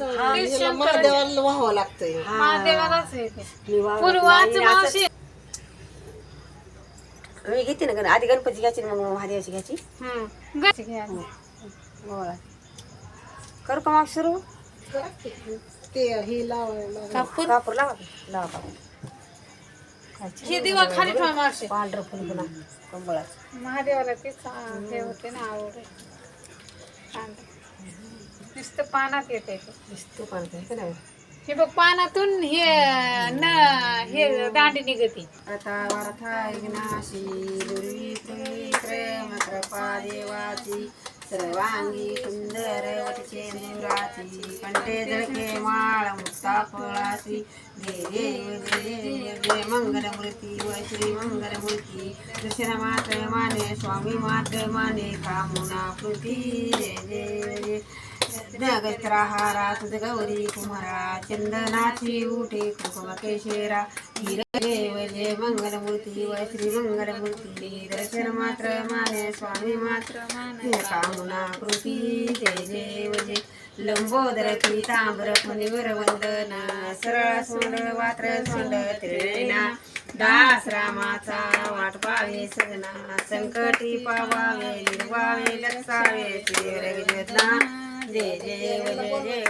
महादेवाला व्हावं लागतंय. महादेवालाच आहे ते. मी वावरात पूर्वाच नाही, मावशी मी घेते ना आधी गणपती घ्यायची मग महादेवाची घ्यायची. गच्ची घ्या. बोला करू का मग सुरू. ते हे लावायला कापूर. कापूर लावा लावा कापूर. हे दिवा खाली ठेवा मावशी. पांढरं फुल पुन्हा कंबळाचं. महादेवाला तेच हे होते ना आवड आहे. पांढरं. नुसतं पानात येते ते. दिसतो पांढरं आहे का नाही. हे बघ पानातून हे हे दांडी निघते. आता वारथा विघ्नाशी दुर्वी प्रेम कृपा देवाची सर्वांगी सुंदर वटचे दुराची कंठे जळके माळ मुक्ता फळाची जय जय जय जय मंगलमूर्ती व श्री मंगलमूर्ती दर्शन मात्र माने स्वामी मात्र माने कामुना कृती जय जय जय जगत्राहारा तुझ गौरी कुमारा चंदनाची उठे कुंकुम केशरा हीर देव जय मंगलमूर्ती व श्री मंगलमूर्ती दर्शन मात्र माने स्वामी मात्र माने कामुना कृती जय जय जय लंबोदर तांबर मुनिवर वंदन सरळ सोंड वात्र सोंड त्रिणा दास रामाचा वाट पावे सजना संकटी पावावे निर्वावे लक्षावे श्रीरगजना जय जय जय जय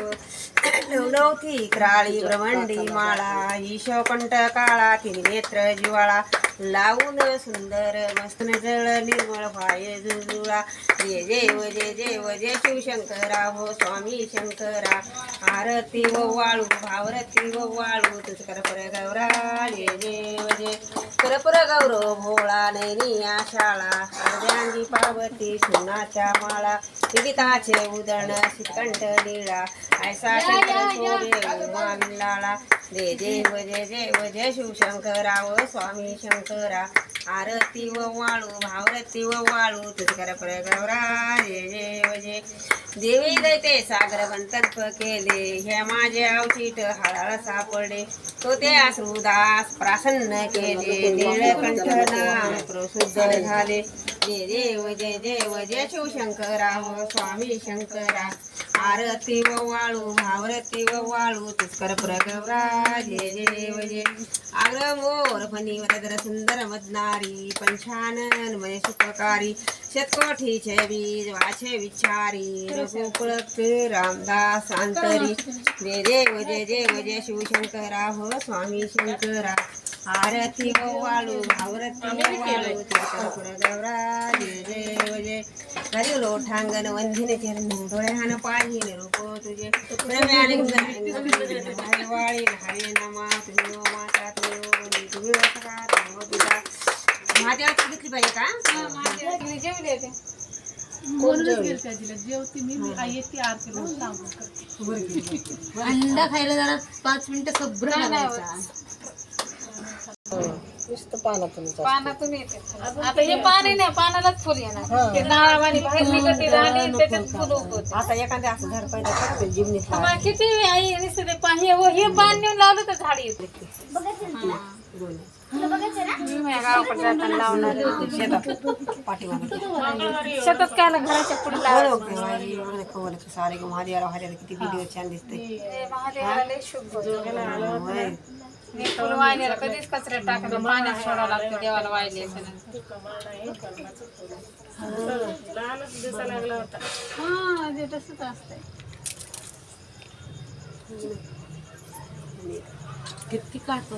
नवनवती क्राळी ब्रह्मंडी माळा ईशोकंठ काळा त्रिनेत्र जिवाळा लावून सुंदर मस्त जळ निर्मळ भाय जुजुळा जय जय जय जय जय शिवशंकरा हो स्वामी शंकरा आरती व वाळू भावरती व वाळू तुझ करपर गौरा जय जय करपर गौरव भोळा नैनी शाळा अर्ध्यांगी पार्वती सोनाच्या माळा विदिताचे उदण श्रीकंठ लीळा ऐसा शंकर सोरे उमा जय जय जय शिवशंकरा व स्वामी शंकरा आरती व वाळू भावरती व वाळू तुझ करपर गौरा जय जय देवी दैते सागर बंतर्फ केले हे माझे अवचित हळहळ सापडे तो ते अश्रुदास प्रसन्न केले नीळकंठ नाम प्रसिद्ध झाले जय जय जय शिवशंकरा व स्वामी शंकरा आरती व वाळू भावरती व वाळू तुस्कर प्रगवरा जय जय आग्र मोर फणी वरदर सुंदर मदनारी पंचानन मय सुखकारी शतकोठीचे बीज वाचे विचारी रघुकुळ रामदास अंतरी जय जय शिवशंकरा हो स्वामी शंकरा आरती व वाळू भावरती व वाळू तुस्कर प्रगवरा जय जय हरि लोठांगण वंदिने चरण डोळ्यान पाहिन रूप तुझे प्रेमाने वाळी हरे नमा तुम्ही माता तुम्ही तुझा महादेवाची घेतली पाहिजे का जेवले ते अंडा खायला जरा 5 मिनिटं सब्र करायचा. नुसतं पानातून पानातून येते. आता हे पाणी नाही पानालाच फुल येणार ते नाळावानी बाहेर निघते राहणे त्याच्यात फुल उगवते. आता एखाद्या असं झाड पाहिजे जीवनीत आम्हाला किती आई नुसतं ते हे पान नेऊन लावलं तर झाड येते. मी माझ्या गावाकडे जाताना लावणार शेतात पाठीमागे शेतात काय ना घराच्या पुढे लावलं सारे महादेवाला हऱ्याला किती व्हिडिओ छान दिसते महादेवाला लय शुभ मी फुल वाहिलेला कधीच कचऱ्यात टाकायचं पाण्यात सोडावं लागतं देवाला वाहिले हा ते तसंच असतंय. किती काढतो